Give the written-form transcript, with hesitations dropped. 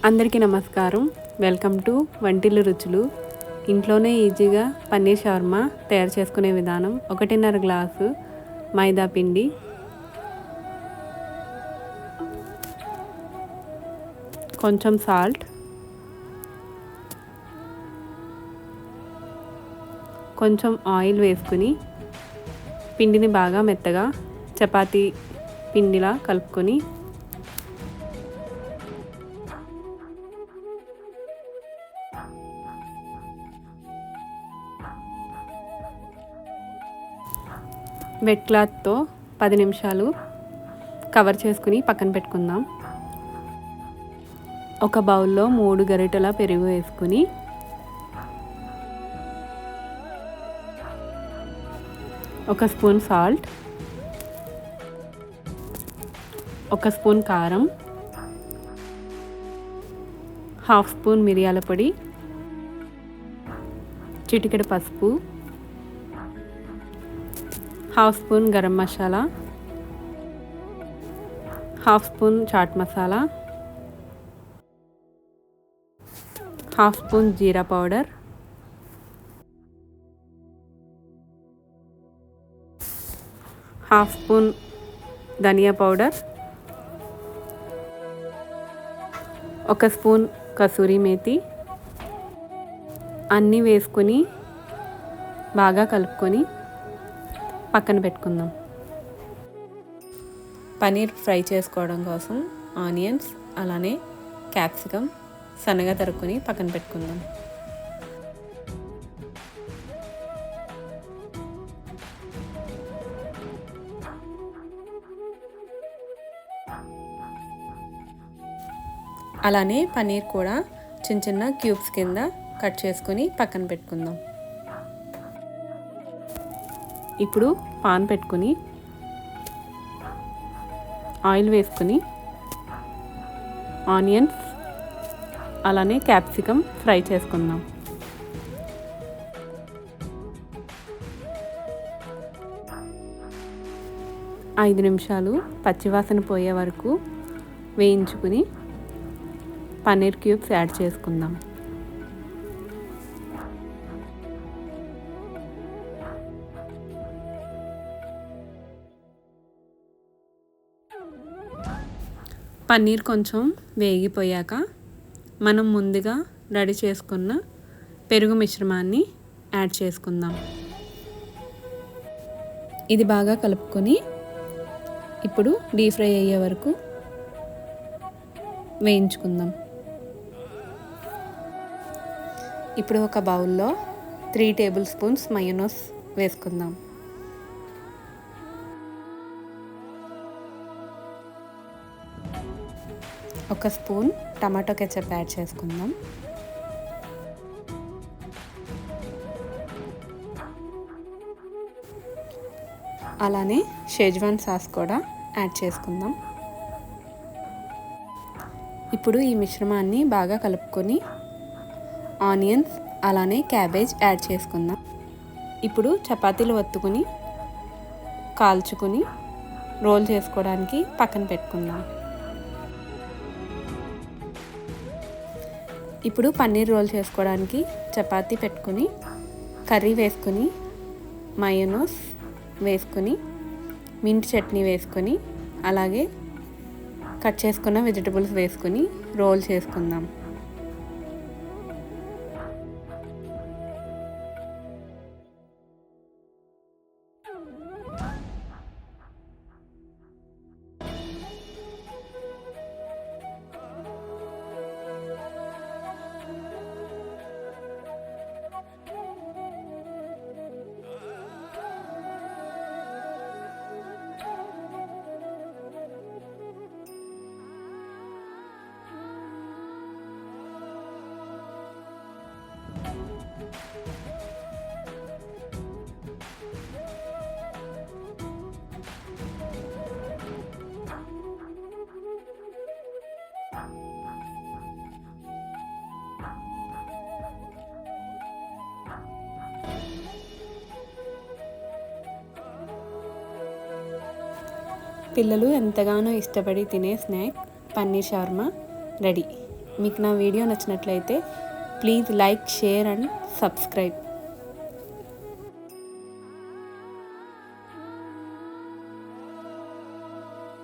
అందరికీ నమస్కారం. Welcome to వంటిల్లు రుచులు. ఇంట్లోనే ఈజీగా పన్నీర్ షవర్మా తయారు చేసుకునే విధానం. 1.5 గ్లాసు మైదా పిండి, కొంచెం సాల్ట్, కొంచెం ఆయిల్ వేసుకుని పిండిని బాగా మెత్తగా చపాతీ పిండిలా కలుపుకొని వెట్ క్లాత్తో 10 నిమిషాలు కవర్ చేసుకుని పక్కన పెట్టుకుందాం. ఒక బౌల్లో 3 గరిటెల పెరుగు వేసుకుని ఒక స్పూన్ సాల్ట్, ఒక స్పూన్ కారం, హాఫ్ స్పూన్ మిరియాల పొడి, చిటికెడు పసుపు, half spoon garam masala, half spoon chaat masala, half spoon జీరా పౌడర్, హాఫ్ స్పూన్ ధనియా పౌడర్, ఒక స్పూన్ కసూరి మేతి అన్నీ వేసుకొని బాగా కలుపుకొని పక్కన పెట్టుకుందాం. పన్నీర్ ఫ్రై చేసుకోవడం కోసం ఆనియన్స్ అలానే క్యాప్సికమ్ సన్నగా తరుక్కుని పక్కన పెట్టుకుందాం. అలానే పన్నీర్ కూడా చిన్న చిన్న క్యూబ్స్ కింద కట్ చేసుకొని పక్కన పెట్టుకుందాం. ఇప్పుడు పాన్ పెట్టుకుని ఆయిల్ వేసుకుని ఆనియన్స్ అలానే క్యాప్సికమ్ ఫ్రై చేసుకుందాం. ఐదు నిమిషాలు పచ్చివాసన పోయే వరకు వేయించుకుని పన్నీర్ క్యూబ్స్ యాడ్ చేసుకుందాం. పన్నీర్ కొంచెం వేగిపోయాక మనం ముందుగా రెడీ చేసుకున్న పెరుగు మిశ్రమాన్ని యాడ్ చేసుకుందాం. ఇది బాగా కలుపుకొని ఇప్పుడు డీప్ ఫ్రై అయ్యే వరకు వేయించుకుందాం. ఇప్పుడు ఒక బౌల్లో 3 టేబుల్ స్పూన్స్ మయోనీస్ వేసుకుందాం. ఒక స్పూన్ టమాటో కెచప్ యాడ్ చేసుకుందాం. అలానే షేజ్వాన్ సాస్ కూడా యాడ్ చేసుకుందాం. ఇప్పుడు ఈ మిశ్రమాన్ని బాగా కలుపుకొని ఆనియన్స్ అలానే క్యాబేజ్ యాడ్ చేసుకుందాం. ఇప్పుడు చపాతీలు ఒత్తుకుని కాల్చుకుని రోల్ చేసుకోవడానికి పక్కన పెట్టుకుందాం. ఇప్పుడు పన్నీర్ రోల్ చేసుకోవడానికి చపాతీ పెట్టుకుని కర్రీ వేసుకుని మయోనీస్ వేసుకుని మింట్ చట్నీ వేసుకొని అలాగే కట్ చేసుకున్న వెజిటబుల్స్ వేసుకుని రోల్ చేసుకుందాం. పిల్లలు ఎంతగానో ఇష్టపడి తినే స్నాక్ పన్నీర్ షవర్మా రెడీ. మీకు నా వీడియో నచ్చినట్లయితే please like, share and subscribe.